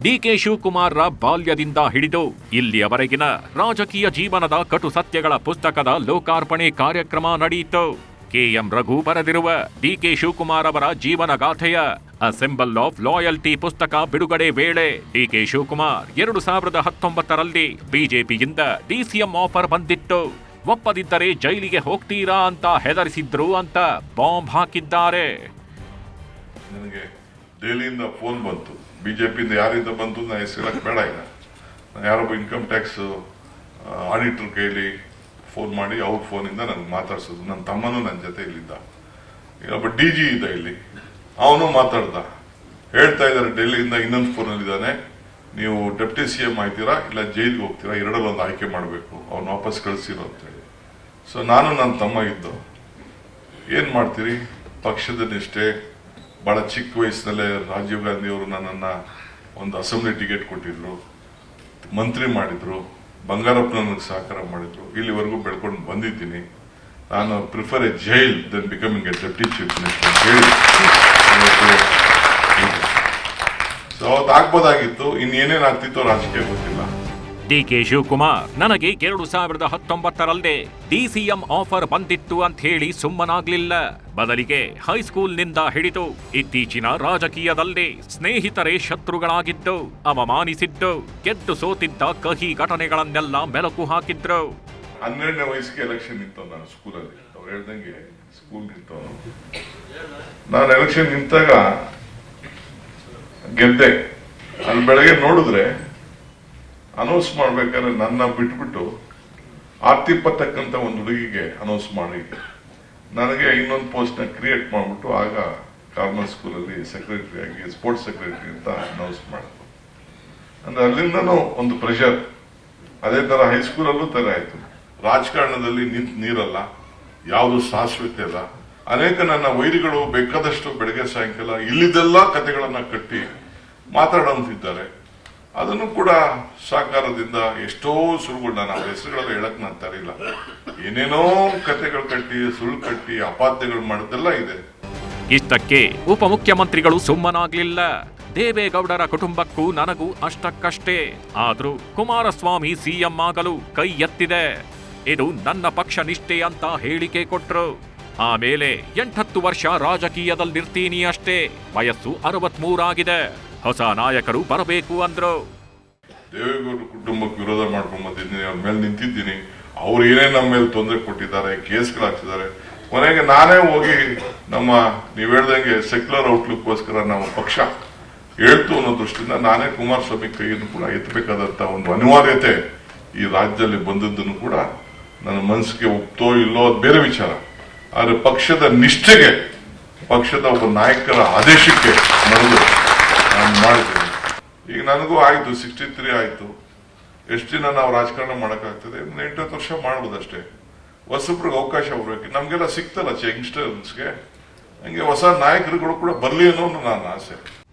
ಡಿಕೆ ಶಿವಕುಮಾರ್ರ ಬಾಲ್ಯದಿಂದ ಹಿಡಿದು ಇಲ್ಲಿಯವರೆಗಿನ ರಾಜಕೀಯ ಜೀವನದ ಕಟು ಸತ್ಯಗಳ ಪುಸ್ತಕದ ಲೋಕಾರ್ಪಣೆ ಕಾರ್ಯಕ್ರಮ ನಡೆಯಿತು. ಕೆಎಂ ರಘು ಬರೆದಿರುವ ಡಿಕೆ ಶಿವಕುಮಾರ್ ಅವರ ಜೀವನಗಾಥೆಯ ಅ ಸಿಂಬಲ್ ಆಫ್ ಲಾಯಲ್ಟಿ ಪುಸ್ತಕ ಬಿಡುಗಡೆ ವೇಳೆ ಡಿಕೆ ಶಿವಕುಮಾರ್ 2019 ಬಿಜೆಪಿಯಿಂದ ಡಿಸಿಎಂ ಆಫರ್ ಬಂದಿತ್ತು, ಒಪ್ಪದಿದ್ದರೆ ಜೈಲಿಗೆ ಹೋಗ್ತೀರಾ ಅಂತ ಹೆದರಿಸಿದ್ರು ಅಂತ ಬಾಂಬ್ ಹಾಕಿದ್ದಾರೆ. ನನಗೆ ದೆಹಲಿಯಿಂದ ಫೋನ್ ಬಂತು, ಬಿಜೆಪಿಯಿಂದ ಯಾರಿಂದ ಬಂತು ನಾ ಹೆಸರು ಬೇಡ, ಈಗ ನಾನು ಯಾರೊಬ್ಬ ಇನ್ಕಮ್ ಟ್ಯಾಕ್ಸ್ ಆಡಿಟರ್ ಕೈಲಿ ಫೋನ್ ಮಾಡಿ ಅವ್ರ ಫೋನಿಂದ ನನಗೆ ಮಾತಾಡ್ಸೋದು. ನನ್ನ ತಮ್ಮನೂ ನನ್ನ ಜೊತೆ ಇಲ್ಲಿದ್ದ, ಒಬ್ಬ DG ಇದ್ದ ಇಲ್ಲಿ, ಅವನು ಮಾತಾಡ್ದ. ಹೇಳ್ತಾ ಇದ್ದಾರೆ ಡೆಲ್ಲಿಯಿಂದ ಇನ್ನೊಂದು ಫೋನಲ್ಲಿದ್ದಾನೆ, ನೀವು ಡೆಪ್ಟಿ ಸಿಎಂ ಆಯ್ತೀರಾ ಇಲ್ಲ ಜೈಲಿಗೆ ಹೋಗ್ತೀರಾ, ಎರಡರಲ್ಲಿ ಒಂದು ಆಯ್ಕೆ ಮಾಡಬೇಕು, ಅವ್ನು ವಾಪಸ್ ಕಳಿಸಿರೋ ಅಂತೇಳಿ. ಸೊ ನಾನು ನನ್ನ ತಮ್ಮ ಇದ್ದು ಏನ್ ಮಾಡ್ತೀರಿ, ಪಕ್ಷದ ನಿಷ್ಠೆ. ಬಹಳ ಚಿಕ್ಕ ವಯಸ್ಸಿನಲ್ಲೇ ರಾಜೀವ್ ಗಾಂಧಿ ಅವರು ನನ್ನನ್ನ ಒಂದು ಅಸೆಂಬ್ಲಿ ಟಿಕೆಟ್ ಕೊಟ್ಟಿದ್ರು, ಮಂತ್ರಿ ಮಾಡಿದ್ರು, ಬಂಗಾರಪ್ಪ ನನಗೆ ಸಹಕಾರ ಮಾಡಿದ್ರು, ಇಲ್ಲಿವರೆಗೂ ಬೆಳ್ಕೊಂಡು ಬಂದಿದ್ದೀನಿ. ನಾನು prefer a jail than becoming a deputy chief minister ಅಂತ ಹೇಳಿ ಸೊ ಅವತ್ತು ಆಗ್ಬೋದಾಗಿತ್ತು. ಇನ್ನೇನೇನಾಗ್ತಿತ್ತೋ ರಾಜಕೀಯ ಗೊತ್ತಿಲ್ಲ. ಡಿಕೆ ಶಿವಕುಮಾರ್ ನನಗೆ 2019 ಡಿಸಿಎಂ ಆಫರ್ ಬಂದಿತ್ತು ಅಂತ ಹೇಳಿ ಸುಮ್ಮನಾಗ್ಲಿಲ್ಲ. ಬದಲಿಗೆ ಹೈಸ್ಕೂಲ್ನಿಂದ ಹಿಡಿದು ಇತ್ತೀಚಿನ ರಾಜಕೀಯದಲ್ಲಿ ಸ್ನೇಹಿತರೇ ಶತ್ರುಗಳಾಗಿದ್ದು, ಅವಮಾನಿಸಿದ್ದು, ಗೆದ್ದು ಸೋತಿದ್ದ ಕಹಿ ಘಟನೆಗಳನ್ನೆಲ್ಲ ಮೆಲುಕು ಹಾಕಿದ್ರು. 12ನೇ ವಯಸ್ಸಿಗೆ ಎಲೆಕ್ಷನ್ ನಿಂತವ್ ನಾನು ಸ್ಕೂಲಲ್ಲಿ. ಅವ್ರು ಹೇಳ್ದಂಗೆ ಸ್ಕೂಲ್ ನಿಂತವನು. ನಾನು ಎಲೆಕ್ಷನ್ ನಿಂತಾಗ ಗೆದ್ದೆ. ಅಲ್ಲಿ ಬೆಳಗ್ಗೆ ನೋಡಿದ್ರೆ ಅನೌನ್ಸ್ ಮಾಡ್ಬೇಕಾದ್ರೆ ನನ್ನ ಬಿಟ್ಬಿಟ್ಟು ಆರ್ತಿ ಪಟ್ಟಕ್ಕಂತ ಒಂದು ಹುಡುಗಿಗೆ ಅನೌನ್ಸ್ ಮಾಡಿ ನನಗೆ ಇನ್ನೊಂದು ಪೋಸ್ಟ್ ನ ಕ್ರಿಯೇಟ್ ಮಾಡ್ಬಿಟ್ಟು ಆಗ ಕಾರ್ಮಲ್ ಸ್ಕೂಲಲ್ಲಿ ಸೆಕ್ರೆಟರಿ ಆಗಿ ಸ್ಪೋರ್ಟ್ಸ್ ಸೆಕ್ರೆಟರಿ ಅಂತ ಅನೌನ್ಸ್ ಮಾಡಿದ್ರು. ಅಂದ್ರೆ ಅಲ್ಲಿಂದನೂ ಒಂದು ಪ್ರೆಷರ್. ಅದೇ ತರ ಹೈಸ್ಕೂಲಲ್ಲೂ ತರ ಆಯ್ತು. ರಾಜಕಾರಣದಲ್ಲಿ ನಿಂತ ನೀರಲ್ಲ, ಯಾವುದು ಶಾಶ್ವತೆ ಇಲ್ಲ. ಅನೇಕ ನನ್ನ ವೈರಿಗಳು ಬೇಕಾದಷ್ಟು ಬೆಳಗ್ಗೆ ಸಾಯಂಕಾಲ ಇಲ್ಲಿದ್ದೆಲ್ಲ ಕಥೆಗಳನ್ನ ಕಟ್ಟಿ ಮಾತಾಡೋಂತಿದ್ದಾರೆ. ಅದನ್ನು ಕೂಡ ಸಹಕಾರದಿಂದ ಎಷ್ಟೋ ಸುಳ್ಳುಗಳು, ನಾನು ಅವ್ರ ಹೆಸರುಗಳೆಲ್ಲ ಹೇಳಕ್ ನಾನು ತರಿಲ್ಲ, ಏನೇನೋ ಕಥೆಗಳು ಕಟ್ಟಿ ಸುಳ್ಳು ಕಟ್ಟಿ ಅಪಾದ್ಯಗಳು ಮಾಡೋದೆಲ್ಲ ಇದೆ. ಇಷ್ಟಕ್ಕೆ ಉಪಮುಖ್ಯಮಂತ್ರಿಗಳು ಸುಮ್ಮನಾಗ್ಲಿಲ್ಲ. ದೇವೇಗೌಡರ ಕುಟುಂಬಕ್ಕೂ ನನಗೂ ಅಷ್ಟಕ್ಕಷ್ಟೇ. ಆದ್ರೂ ಕುಮಾರಸ್ವಾಮಿ ಸಿಎಂ ಆಗಲು ಕೈ ಎತ್ತಿದೆ. ಇದು ನನ್ನ ಪಕ್ಷ ನಿಷ್ಠೆ ಅಂತ ಹೇಳಿಕೆ ಕೊಟ್ರು. ಆಮೇಲೆ 8-10 ವರ್ಷ ರಾಜಕೀಯದಲ್ಲಿರ್ತೀನಿ ಅಷ್ಟೇ, ವಯಸ್ಸು 63 ಆಗಿದೆ, ಹೊಸ ನಾಯಕರು ಬರಬೇಕು ಅಂದ್ರು. ದೇವೇಗೌಡರ ಕುಟುಂಬಕ್ಕೆ ವಿರೋಧ ಮಾಡ್ಕೊಂಡ್ ಬಂದಿದ್ದೀನಿ, ಅವ್ರ ಮೇಲೆ ನಿಂತಿದ್ದೀನಿ. ಅವ್ರು ಏನೇ ನಮ್ಮ ಮೇಲೆ ತೊಂದರೆ ಕೊಟ್ಟಿದ್ದಾರೆ, ಕೇಸ್ಗಳಾಗ್ತಿದ್ದಾರೆ. ಕೊನೆಗೆ ನಾನೇ ಹೋಗಿ ನಮ್ಮ ನೀವ್ ಹೇಳ್ದಂಗೆ ಸೆಕ್ಯುಲರ್ ಔಟ್ಲುಕ್ಗೋಸ್ಕರ ನಮ್ಮ ಪಕ್ಷ ಹೇಳ್ತು ಅನ್ನೋ ದೃಷ್ಟಿಯಿಂದ ನಾನೇ ಕುಮಾರಸ್ವಾಮಿ ಕೈಯನ್ನು ಕೂಡ ಎತ್ತಬೇಕಾದಂತ ಒಂದು ಅನಿವಾರ್ಯತೆ ಈ ರಾಜ್ಯದಲ್ಲಿ ಬಂದದ್ದನ್ನು ಕೂಡ ನನ್ನ ಮನಸ್ಸಿಗೆ ಒಪ್ತೋ ಇಲ್ಲೋ ಅದು ಬೇರೆ ವಿಚಾರ. ಆದ್ರೆ ಪಕ್ಷದ ನಿಷ್ಠೆಗೆ, ಪಕ್ಷದ ಒಬ್ಬ ನಾಯಕರ ಆದೇಶಕ್ಕೆ ನಡೆದು ನಾನು ಮಾಡಿದ್ದೀನಿ. ಈಗ ನನಗೂ ಆಯ್ತು, 63 ಆಯ್ತು. ಎಷ್ಟು ದಿನ ನಾವು ರಾಜಕಾರಣ ಮಾಡಕ್ಕಾಗ್ತದೆ? 8-10 ವರ್ಷ ಮಾಡ್ಬೋದಷ್ಟೇ. ಹೊಸಬ್ರಿಗೆ ಅವಕಾಶ ಬರ್ಬೇಕು. ನಮ್ಗೆಲ್ಲ ಸಿಕ್ತಲ್ಲ ಯಂಗ್ಸ್ಟರ್ಸ್ಗೆ, ಹಂಗೆ ಹೊಸ ನಾಯಕರುಗಳು ಕೂಡ ಬರ್ಲಿ ಅನ್ನೋ ನನ್ನ ಆಸೆ.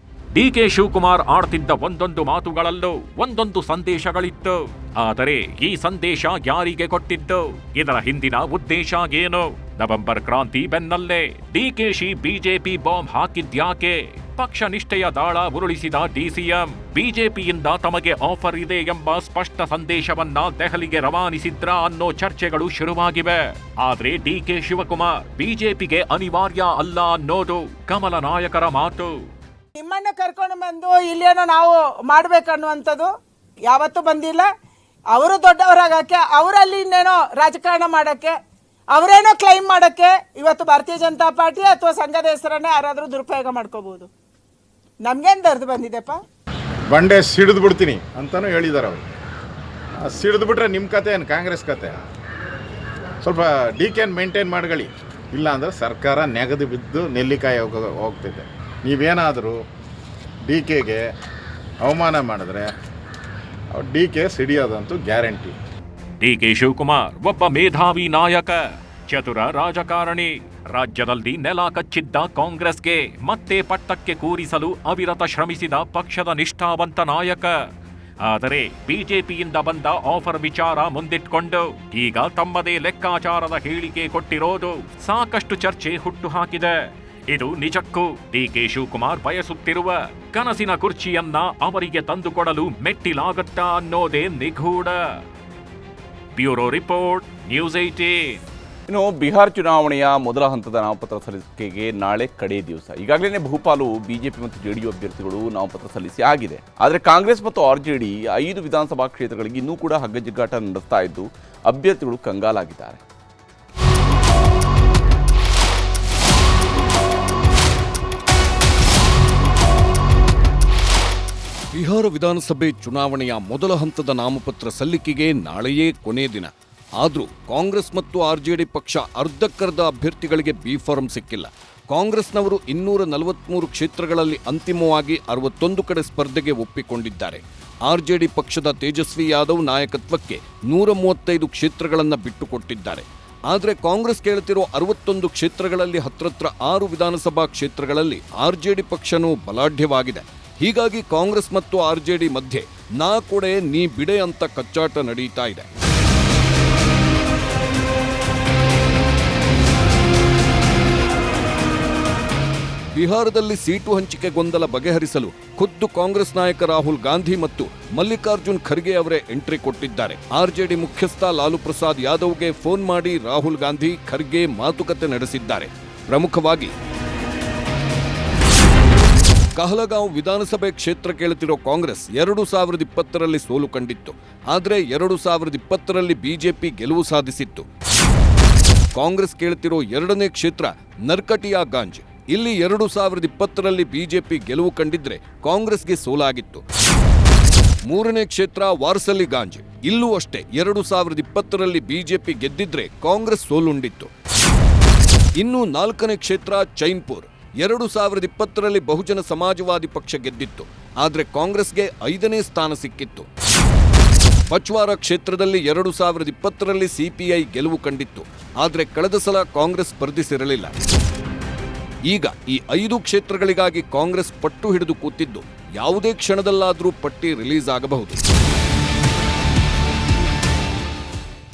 ಡಿಕೆ ಶಿವಕುಮಾರ್ ಆಡ್ತಿದ್ದ ಒಂದೊಂದು ಮಾತುಗಳಲ್ಲೂ ಒಂದೊಂದು ಸಂದೇಶಗಳಿತ್ತು. ಆದರೆ ಈ ಸಂದೇಶ ಯಾರಿಗೆ ಕೊಟ್ಟಿದ್ದು? ಇದರ ಹಿಂದಿನ ಉದ್ದೇಶ ಏನು? ನವೆಂಬರ್ ಕ್ರಾಂತಿ ಬೆನ್ನಲ್ಲೇ ಡಿಕೆಶಿ ಬಿಜೆಪಿ ಬಾಂಬ್ ಹಾಕಿದ್ಯಾಕೆ? ಪಕ್ಷ ನಿಷ್ಠೆಯ ದಾಳ ಉರುಳಿಸಿದ ಡಿಸಿಎಂ ಬಿಜೆಪಿಯಿಂದ ತಮಗೆ ಆಫರ್ ಇದೆ ಎಂಬ ಸ್ಪಷ್ಟ ಸಂದೇಶವನ್ನ ದೆಹಲಿಗೆ ರವಾನಿಸಿದ್ರ ಅನ್ನೋ ಚರ್ಚೆಗಳು ಶುರುವಾಗಿವೆ. ಆದ್ರೆ ಡಿಕೆ ಶಿವಕುಮಾರ್ ಬಿಜೆಪಿಗೆ ಅನಿವಾರ್ಯ ಅಲ್ಲ ಅನ್ನೋದು ಕಮಲ ನಾಯಕರ ಮಾತು. ನಿಮ್ಮನ್ನ ಕರ್ಕೊಂಡು ಬಂದು ಇಲ್ಲೇನೋ ನಾವು ಮಾಡ್ಬೇಕನ್ನುವಂಥದ್ದು ಯಾವತ್ತೂ ಬಂದಿಲ್ಲ. ಅವರು ದೊಡ್ಡವರಾಗಕ್ಕೆ, ಅವರಲ್ಲಿ ಇನ್ನೇನೋ ರಾಜಕಾರಣ ಮಾಡಕ್ಕೆ, ಅವರೇನೋ ಕ್ಲೈಮ್ ಮಾಡಕ್ಕೆ ಇವತ್ತು ಭಾರತೀಯ ಜನತಾ ಪಾರ್ಟಿ ಅಥವಾ ಸಂಘದ ಹೆಸರನ್ನೇ ಯಾರಾದರೂ ದುರುಪಯೋಗ ಮಾಡ್ಕೋಬಹುದು. ನಮ್ಗೇನು ದರ್ದು ಬಂದಿದೆಪ್ಪ? ಬಂಡೆ ಸಿಡಿದು ಬಿಡ್ತೀನಿ ಅಂತಲೂ ಹೇಳಿದ್ದಾರೆ ಅವರು. ಸಿಡಿದು ಬಿಟ್ರೆ ನಿಮ್ಮ ಕತೆ ಏನು ಕಾಂಗ್ರೆಸ್ ಕತೆ? ಸ್ವಲ್ಪ ಡಿ ಕೆ ಮೇಂಟೈನ್ ಮಾಡ್ಕೊಳ್ಳಿ, ಇಲ್ಲ ಅಂದರೆ ಸರ್ಕಾರ ನೆಗದು ಬಿದ್ದು ನೆಲ್ಲಿಕಾಯಿ ಹೋಗ್ತಿದೆ. ನೀವೇನಾದರೂ ಡಿ ಕೆಗೆ ಅವಮಾನ ಮಾಡಿದ್ರೆ ಡಿ ಕೆ ಸಿಡಿಯೋದಂತೂ ಗ್ಯಾರಂಟಿ. ಡಿಕೆ ಶಿವಕುಮಾರ್ ಒಬ್ಬ ಮೇಧಾವಿ ನಾಯಕ, ಚತುರ ರಾಜಕಾರಣಿ. ರಾಜ್ಯದಲ್ಲಿ ನೆಲ ಕಚ್ಚಿದ್ದ ಕಾಂಗ್ರೆಸ್ಗೆ ಮತ್ತೆ ಪಟ್ಟಕ್ಕೆ ಕೂರಿಸಲು ಅವಿರತ ಶ್ರಮಿಸಿದ ಪಕ್ಷದ ನಿಷ್ಠಾವಂತ ನಾಯಕ. ಆದರೆ ಬಿಜೆಪಿಯಿಂದ ಬಂದ ಆಫರ್ ವಿಚಾರ ಮುಂದಿಟ್ಕೊಂಡು ಈಗ ತಮ್ಮದೇ ಲೆಕ್ಕಾಚಾರದ ಹೇಳಿಕೆ ಕೊಟ್ಟಿರೋದು ಸಾಕಷ್ಟು ಚರ್ಚೆ ಹುಟ್ಟುಹಾಕಿದೆ. ಇದು ನಿಜಕ್ಕೂ ಡಿಕೆ ಶಿವಕುಮಾರ್ ಬಯಸುತ್ತಿರುವ ಕನಸಿನ ಕುರ್ಚಿಯನ್ನ ಅವರಿಗೆ ತಂದುಕೊಡಲು ಮೆಟ್ಟಿಲಾಗುತ್ತಾ ಅನ್ನೋದೇ ನಿಗೂಢ. Bureau report, news 18. ಇನ್ನು ಬಿಹಾರ್ ಚುನಾವಣೆಯ ಮೊದಲ ಹಂತದ ನಾಮಪತ್ರ ಸಲ್ಲಿಕೆಗೆ ನಾಳೆ ಕಡೇ ದಿವಸ. ಈಗಾಗಲೇ ಬಹುಪಾಲು ಬಿಜೆಪಿ ಮತ್ತು ಜೆಡಿಯು ಅಭ್ಯರ್ಥಿಗಳು ನಾಮಪತ್ರ ಸಲ್ಲಿಸಿ ಆಗಿದೆ. ಆದರೆ ಕಾಂಗ್ರೆಸ್ ಮತ್ತು ಆರ್ಜೆಡಿ 5 ವಿಧಾನಸಭಾ ಕ್ಷೇತ್ರಗಳಿಗೆ ಇನ್ನೂ ಕೂಡ ಹಗ್ಗಜಿಗ್ಗಾಟ ನಡೆಸ್ತಾ ಇದ್ದು ಅಭ್ಯರ್ಥಿಗಳು ಕಂಗಾಲಾಗಿದ್ದಾರೆ. ಬಿಹಾರ ವಿಧಾನಸಭೆ ಚುನಾವಣೆಯ ಮೊದಲ ಹಂತದ ನಾಮಪತ್ರ ಸಲ್ಲಿಕೆಗೆ ನಾಳೆಯೇ ಕೊನೆ ದಿನ. ಆದರೂ ಕಾಂಗ್ರೆಸ್ ಮತ್ತು ಆರ್ಜೆಡಿ ಪಕ್ಷ ಅರ್ಧಕ್ಕರ್ಧ ಅಭ್ಯರ್ಥಿಗಳಿಗೆ ಬಿ ಫಾರಂ ಸಿಕ್ಕಿಲ್ಲ. ಕಾಂಗ್ರೆಸ್ನವರು 243 ಕ್ಷೇತ್ರಗಳಲ್ಲಿ ಅಂತಿಮವಾಗಿ 61 ಕಡೆ ಸ್ಪರ್ಧೆಗೆ ಒಪ್ಪಿಕೊಂಡಿದ್ದಾರೆ. ಆರ್ಜೆಡಿ ಪಕ್ಷದ ತೇಜಸ್ವಿ ಯಾದವ್ ನಾಯಕತ್ವಕ್ಕೆ 135 ಕ್ಷೇತ್ರಗಳನ್ನು ಬಿಟ್ಟುಕೊಟ್ಟಿದ್ದಾರೆ. ಆದರೆ ಕಾಂಗ್ರೆಸ್ ಕೇಳುತ್ತಿರೋ 61 ಕ್ಷೇತ್ರಗಳಲ್ಲಿ ಹತ್ರತ್ರ 6 ವಿಧಾನಸಭಾ ಕ್ಷೇತ್ರಗಳಲ್ಲಿ ಆರ್ಜೆಡಿ ಪಕ್ಷನೂ ಬಲಾಢ್ಯವಾಗಿದೆ. ಹೀಗಾಗಿ ಕಾಂಗ್ರೆಸ್ ಮತ್ತು ಆರ್ಜೆಡಿ ಮಧ್ಯೆ ನಾ ಕೊಡೆ ನೀ ಬಿಡೆ ಅಂತ ಕಚ್ಚಾಟ ನಡೀತಾ ಇದೆ. ಬಿಹಾರದಲ್ಲಿ ಸೀಟು ಹಂಚಿಕೆ ಗೊಂದಲ ಬಗೆಹರಿಸಲು ಖುದ್ದು ಕಾಂಗ್ರೆಸ್ ನಾಯಕ ರಾಹುಲ್ ಗಾಂಧಿ ಮತ್ತು ಮಲ್ಲಿಕಾರ್ಜುನ್ ಖರ್ಗೆ ಅವರೇ ಎಂಟ್ರಿ ಕೊಟ್ಟಿದ್ದಾರೆ. ಆರ್ಜೆಡಿ ಮುಖ್ಯಸ್ಥ ಲಾಲು ಪ್ರಸಾದ್ ಯಾದವ್ಗೆ ಫೋನ್ ಮಾಡಿ ರಾಹುಲ್ ಗಾಂಧಿ ಖರ್ಗೆ ಮಾತುಕತೆ ನಡೆಸಿದ್ದಾರೆ. ಪ್ರಮುಖವಾಗಿ ಕಹಲಗಾಂವ್ ವಿಧಾನಸಭೆ ಕ್ಷೇತ್ರ ಕೇಳುತ್ತಿರೋ ಕಾಂಗ್ರೆಸ್ 2020ರಲ್ಲಿ ಸೋಲು ಕಂಡಿತ್ತು. ಆದರೆ 2020ರಲ್ಲಿ ಬಿಜೆಪಿ ಗೆಲುವು ಸಾಧಿಸಿತ್ತು. ಕಾಂಗ್ರೆಸ್ ಕೇಳುತ್ತಿರೋ 2ನೇ ಕ್ಷೇತ್ರ ನರ್ಕಟಿಯಾಗಂಜ್. ಇಲ್ಲಿ 2020ರಲ್ಲಿ ಬಿಜೆಪಿ ಗೆಲುವು ಕಂಡಿದ್ರೆ ಕಾಂಗ್ರೆಸ್ಗೆ ಸೋಲಾಗಿತ್ತು. 3ನೇ ಕ್ಷೇತ್ರ ವಾರ್ಸಲಿಗಾಂಜ್. ಇಲ್ಲೂ ಅಷ್ಟೇ 2020ರಲ್ಲಿ ಬಿಜೆಪಿ ಗೆದ್ದಿದ್ರೆ ಕಾಂಗ್ರೆಸ್ ಸೋಲುಂಡಿತ್ತು. ಇನ್ನು 4ನೇ ಕ್ಷೇತ್ರ ಚೈನ್ಪುರ್. 2020ರಲ್ಲಿ ಬಹುಜನ ಸಮಾಜವಾದಿ ಪಕ್ಷ ಗೆದ್ದಿತ್ತು. ಆದರೆ ಕಾಂಗ್ರೆಸ್ಗೆ 5ನೇ ಸ್ಥಾನ ಸಿಕ್ಕಿತ್ತು. ಪಚ್ವಾರ ಕ್ಷೇತ್ರದಲ್ಲಿ 2020ರಲ್ಲಿ ಸಿಪಿಐ ಗೆಲುವು ಕಂಡಿತ್ತು. ಆದರೆ ಕಳೆದ ಸಲ ಕಾಂಗ್ರೆಸ್ ಸ್ಪರ್ಧಿಸಿರಲಿಲ್ಲ. ಈಗ ಈ 5 ಕ್ಷೇತ್ರಗಳಿಗಾಗಿ ಕಾಂಗ್ರೆಸ್ ಪಟ್ಟು ಹಿಡಿದು ಕೂತಿದ್ದು ಯಾವುದೇ ಕ್ಷಣದಲ್ಲಾದರೂ ಪಟ್ಟಿ ರಿಲೀಸ್ ಆಗಬಹುದು.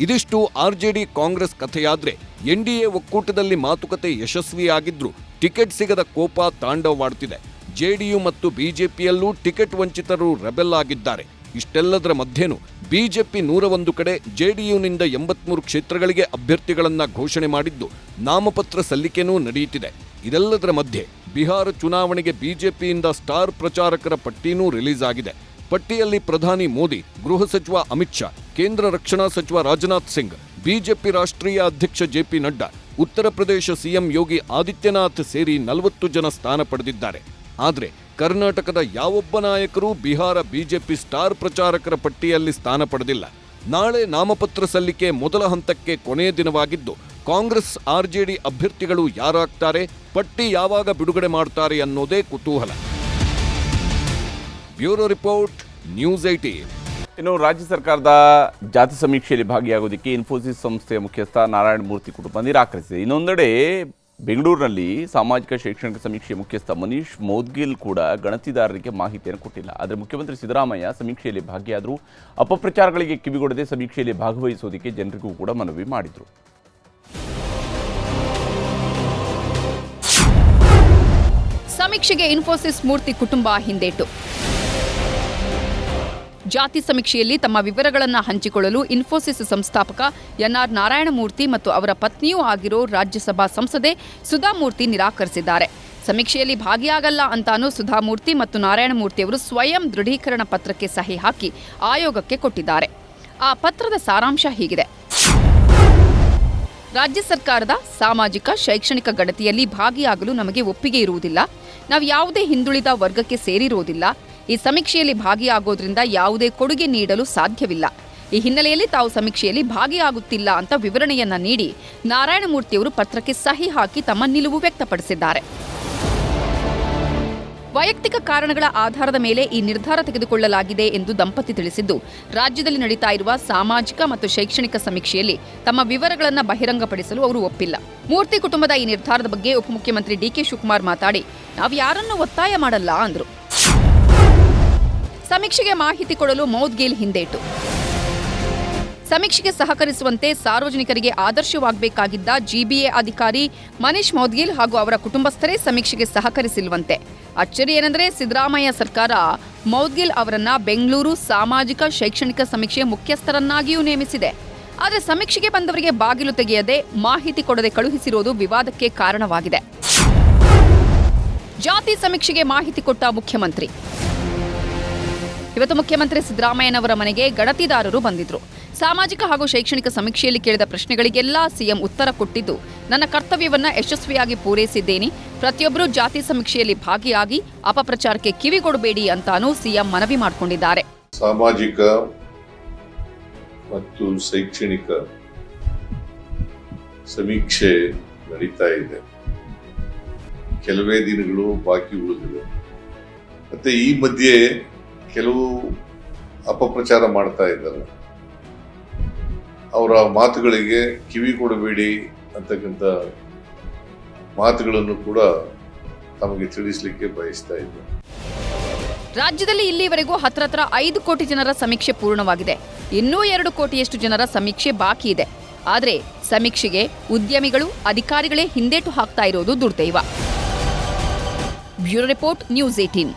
ಇದಿಷ್ಟು ಆರ್ಜೆಡಿ ಕಾಂಗ್ರೆಸ್ ಕಥೆಯಾದ್ರೆ ಎನ್ಡಿಎ ಒಕ್ಕೂಟದಲ್ಲಿ ಮಾತುಕತೆ ಯಶಸ್ವಿಯಾಗಿದ್ರು ಟಿಕೆಟ್ ಸಿಗದ ಕೋಪ ತಾಂಡವವಾಡುತ್ತಿದೆ. ಜೆಡಿಯು ಮತ್ತು ಬಿಜೆಪಿಯಲ್ಲೂ ಟಿಕೆಟ್ ವಂಚಿತರು ರೆಬೆಲ್ ಆಗಿದ್ದಾರೆ. ಇಷ್ಟೆಲ್ಲದರ ಮಧ್ಯೆನೂ ಬಿಜೆಪಿ 101 ಕಡೆ, ಜೆಡಿಯುನಿಂದ 83 ಕ್ಷೇತ್ರಗಳಿಗೆ ಅಭ್ಯರ್ಥಿಗಳನ್ನ ಘೋಷಣೆ ಮಾಡಿದ್ದು ನಾಮಪತ್ರ ಸಲ್ಲಿಕೆನೂ ನಡೆಯುತ್ತಿದೆ. ಇದೆಲ್ಲದರ ಮಧ್ಯೆ ಬಿಹಾರ ಚುನಾವಣೆಗೆ ಬಿಜೆಪಿಯಿಂದ ಸ್ಟಾರ್ ಪ್ರಚಾರಕರ ಪಟ್ಟಿನೂ ರಿಲೀಸ್ ಆಗಿದೆ. ಪಟ್ಟಿಯಲ್ಲಿ ಪ್ರಧಾನಿ ಮೋದಿ, ಗೃಹ ಸಚಿವ ಅಮಿತ್ ಶಾ, ಕೇಂದ್ರ ರಕ್ಷಣಾ ಸಚಿವ ರಾಜನಾಥ್ ಸಿಂಗ್, ಬಿಜೆಪಿ ರಾಷ್ಟ್ರೀಯ ಅಧ್ಯಕ್ಷ ಜೆಪಿ ನಡ್ಡಾ, ಉತ್ತರ ಪ್ರದೇಶ ಸಿಎಂ ಯೋಗಿ ಆದಿತ್ಯನಾಥ್ ಸೇರಿ 40 ಜನ ಸ್ಥಾನ ಪಡೆದಿದ್ದಾರೆ. ಆದರೆ ಕರ್ನಾಟಕದ ಯಾವೊಬ್ಬ ನಾಯಕರೂ ಬಿಹಾರ ಬಿಜೆಪಿ ಸ್ಟಾರ್ ಪ್ರಚಾರಕರ ಪಟ್ಟಿಯಲ್ಲಿ ಸ್ಥಾನ ಪಡೆದಿಲ್ಲ. ನಾಳೆ ನಾಮಪತ್ರ ಸಲ್ಲಿಕೆ ಮೊದಲ ಹಂತಕ್ಕೆ ಕೊನೆಯ ದಿನವಾಗಿದ್ದು ಕಾಂಗ್ರೆಸ್ ಆರ್ಜೆಡಿ ಅಭ್ಯರ್ಥಿಗಳು ಯಾರಾಗ್ತಾರೆ, ಪಟ್ಟಿ ಯಾವಾಗ ಬಿಡುಗಡೆ ಮಾಡ್ತಾರೆ ಅನ್ನೋದೇ ಕುತೂಹಲ. Bureau report, news 18. ಇನ್ನು ರಾಜ್ಯ ಸರ್ಕಾರದ ಜಾತಿ ಸಮೀಕ್ಷೆಯಲ್ಲಿ ಭಾಗಿಯಾಗೋದಕ್ಕೆ ಇನ್ಫೋಸಿಸ್ ಸಂಸ್ಥೆಯ ಮುಖ್ಯಸ್ಥ ನಾರಾಯಣ ಮೂರ್ತಿ ಕುಟುಂಬ ನಿರಾಕರಿಸಿದೆ. ಇನ್ನೊಂದೆಡೆ ಬೆಂಗಳೂರಿನಲ್ಲಿ ಸಾಮಾಜಿಕ ಶೈಕ್ಷಣಿಕ ಸಮೀಕ್ಷೆ ಮುಖ್ಯಸ್ಥ ಮನೀಶ್ ಮೌದ್ಗಿಲ್ ಕೂಡ ಗಣತಿದಾರರಿಗೆ ಮಾಹಿತಿಯನ್ನು ಕೊಟ್ಟಿಲ್ಲ. ಆದರೆ ಮುಖ್ಯಮಂತ್ರಿ ಸಿದ್ದರಾಮಯ್ಯ ಸಮೀಕ್ಷೆಯಲ್ಲಿ ಭಾಗಿಯಾದರೂ ಅಪಪ್ರಚಾರಗಳಿಗೆ ಕಿವಿಗೊಡದೆ ಸಮೀಕ್ಷೆಯಲ್ಲಿ ಭಾಗವಹಿಸುವುದಕ್ಕೆ ಜನರಿಗೂ ಕೂಡ ಮನವಿ ಮಾಡಿದರು. ಸಮೀಕ್ಷೆಗೆ ಇನ್ಫೋಸಿಸ್ ಮೂರ್ತಿ ಕುಟುಂಬ ಹಿಂದೇಟು. ಜಾತಿ ಸಮೀಕ್ಷೆಯಲ್ಲಿ ತಮ್ಮ ವಿವರಗಳನ್ನು ಹಂಚಿಕೊಳ್ಳಲು ಇನ್ಫೋಸಿಸ್ ಸಂಸ್ಥಾಪಕ ಎನ್ಆರ್ ನಾರಾಯಣಮೂರ್ತಿ ಮತ್ತು ಅವರ ಪತ್ನಿಯೂ ಆಗಿರೋ ರಾಜ್ಯಸಭಾ ಸಂಸದೆ ಸುಧಾಮೂರ್ತಿ ನಿರಾಕರಿಸಿದ್ದಾರೆ. ಸಮೀಕ್ಷೆಯಲ್ಲಿ ಭಾಗಿಯಾಗಲ್ಲ ಅಂತಾನೂ ಸುಧಾಮೂರ್ತಿ ಮತ್ತು ನಾರಾಯಣಮೂರ್ತಿಯವರು ಸ್ವಯಂ ದೃಢೀಕರಣ ಪತ್ರಕ್ಕೆ ಸಹಿ ಹಾಕಿ ಆಯೋಗಕ್ಕೆ ಕೊಟ್ಟಿದ್ದಾರೆ. ಆ ಪತ್ರದ ಸಾರಾಂಶ ಹೀಗಿದೆ: ರಾಜ್ಯ ಸರ್ಕಾರದ ಸಾಮಾಜಿಕ ಶೈಕ್ಷಣಿಕ ಗಣತಿಯಲ್ಲಿ ಭಾಗಿಯಾಗಲು ನಮಗೆ ಒಪ್ಪಿಗೆ ಇರುವುದಿಲ್ಲ. ನಾವು ಯಾವುದೇ ಹಿಂದುಳಿದ ವರ್ಗಕ್ಕೆ ಸೇರಿರುವುದಿಲ್ಲ. ಈ ಸಮೀಕ್ಷೆಯಲ್ಲಿ ಭಾಗಿಯಾಗೋದ್ರಿಂದ ಯಾವುದೇ ಕೊಡುಗೆ ನೀಡಲು ಸಾಧ್ಯವಿಲ್ಲ. ಈ ಹಿನ್ನೆಲೆಯಲ್ಲಿ ತಾವು ಸಮೀಕ್ಷೆಯಲ್ಲಿ ಭಾಗಿಯಾಗುತ್ತಿಲ್ಲ ಅಂತ ವಿವರಣೆಯನ್ನ ನೀಡಿ ನಾರಾಯಣಮೂರ್ತಿಯವರು ಪತ್ರಕ್ಕೆ ಸಹಿ ಹಾಕಿ ತಮ್ಮ ನಿಲುವು ವ್ಯಕ್ತಪಡಿಸಿದ್ದಾರೆ. ವೈಯಕ್ತಿಕ ಕಾರಣಗಳ ಆಧಾರದ ಮೇಲೆ ಈ ನಿರ್ಧಾರ ತೆಗೆದುಕೊಳ್ಳಲಾಗಿದೆ ಎಂದು ದಂಪತಿ ತಿಳಿಸಿದ್ದು, ರಾಜ್ಯದಲ್ಲಿ ನಡೀತಾ ಇರುವ ಸಾಮಾಜಿಕ ಮತ್ತು ಶೈಕ್ಷಣಿಕ ಸಮೀಕ್ಷೆಯಲ್ಲಿ ತಮ್ಮ ವಿವರಗಳನ್ನು ಬಹಿರಂಗಪಡಿಸಲು ಅವರು ಒಪ್ಪಿಲ್ಲ. ಮೂರ್ತಿ ಕುಟುಂಬದ ಈ ನಿರ್ಧಾರದ ಬಗ್ಗೆ ಉಪಮುಖ್ಯಮಂತ್ರಿ ಡಿಕೆ ಶಿವಕುಮಾರ್ ಮಾತಾಡಿ, ನಾವು ಯಾರನ್ನೂ ಒತ್ತಾಯ ಮಾಡಲ್ಲ ಅಂದ್ರು. ಸಮೀಕ್ಷೆಗೆ ಮಾಹಿತಿ ಕೊಡಲು ಮೌದ್ಗಿಲ್ ಹಿಂದೇಟು. ಸಮೀಕ್ಷೆಗೆ ಸಹಕರಿಸುವಂತೆ ಸಾರ್ವಜನಿಕರಿಗೆ ಆದರ್ಶವಾಗಬೇಕಾಗಿದ್ದ ಜಿಬಿಎ ಅಧಿಕಾರಿ ಮನೀಶ್ ಮೌದ್ಗಿಲ್ ಹಾಗೂ ಅವರ ಕುಟುಂಬಸ್ಥರೇ ಸಮೀಕ್ಷೆಗೆ ಸಹಕರಿಸಿಲ್ವಂತೆ. ಅಚ್ಚರಿ ಏನೆಂದರೆ, ಸಿದ್ದರಾಮಯ್ಯ ಸರ್ಕಾರ ಮೌದ್ಗಿಲ್ ಅವರನ್ನ ಬೆಂಗಳೂರು ಸಾಮಾಜಿಕ ಶೈಕ್ಷಣಿಕ ಸಮೀಕ್ಷೆ ಮುಖ್ಯಸ್ಥರನ್ನಾಗಿಯೂ ನೇಮಿಸಿದೆ. ಆದರೆ ಸಮೀಕ್ಷೆಗೆ ಬಂದವರಿಗೆ ಬಾಗಿಲು ತೆಗೆಯದೆ ಮಾಹಿತಿ ಕೊಡದೆ ಕಳುಹಿಸಿರುವುದು ವಿವಾದಕ್ಕೆ ಕಾರಣವಾಗಿದೆ. ಜಾತಿ ಸಮೀಕ್ಷೆಗೆ ಮಾಹಿತಿ ಕೊಟ್ಟ ಮುಖ್ಯಮಂತ್ರಿ. ಇವತ್ತು ಮುಖ್ಯಮಂತ್ರಿ ಸಿದ್ದರಾಮಯ್ಯನವರ ಮನೆಗೆ ಗಣತಿದಾರರು ಬಂದಿದ್ರು. ಸಾಮಾಜಿಕ ಹಾಗೂ ಶೈಕ್ಷಣಿಕ ಸಮೀಕ್ಷೆಯಲ್ಲಿ ಕೇಳಿದ ಪ್ರಶ್ನೆಗಳಿಗೆಲ್ಲ ಸಿಎಂ ಉತ್ತರ ಕೊಟ್ಟಿದ್ದು, ನನ್ನ ಕರ್ತವ್ಯವನ್ನ ಯಶಸ್ವಿಯಾಗಿ ಪೂರೈಸಿದ್ದೇನೆ, ಪ್ರತಿಯೊಬ್ಬರೂ ಜಾತಿ ಸಮೀಕ್ಷೆಯಲ್ಲಿ ಭಾಗಿಯಾಗಿ ಅಪಪ್ರಚಾರಕ್ಕೆ ಕಿವಿಗೊಡಬೇಡಿ ಅಂತಾನೂ ಸಿಎಂ ಮನವಿ ಮಾಡಿಕೊಂಡಿದ್ದಾರೆ. ಸಾಮಾಜಿಕ ಮತ್ತು ಶೈಕ್ಷಣಿಕ ಸಮೀಕ್ಷೆ ನಡೀತಾ ಇದೆ. ಕೆಲವೇ ದಿನಗಳು ಬಾಕಿ ಉಳಿದಿವೆ. ಮತ್ತೆ ಈ ಮಧ್ಯೆ ಕೆಲವು ಅಪಪ್ರಚಾರ ಮಾಡ್ತಾ ಇದ್ದಾರೆ. ಅವರ ಮಾತುಗಳಿಗೆ ಕಿವಿ ಕೊಡಬೇಡಿ ಅಂತಕ್ಕಂಥ ಮಾತುಗಳನ್ನು ಕೂಡ ತಮಗೆ ತಿಳಿಸಲಿಕ್ಕೆ ಬಯಸ್ತಾ ಇದ್ದಾರೆ. ರಾಜ್ಯದಲ್ಲಿ ಇಲ್ಲಿವರೆಗೂ ಹತ್ರ 5 ಕೋಟಿ ಜನರ ಸಮೀಕ್ಷೆ ಪೂರ್ಣವಾಗಿದೆ. ಇನ್ನೂ 2 ಕೋಟಿಯಷ್ಟು ಜನರ ಸಮೀಕ್ಷೆ ಬಾಕಿ ಇದೆ. ಆದರೆ ಸಮೀಕ್ಷೆಗೆ ಉದ್ಯಮಿಗಳು, ಅಧಿಕಾರಿಗಳೇ ಹಿಂದೇಟು ಹಾಕ್ತಾ ಇರೋದು ದುರ್ದೈವ. Bureau report, news 18.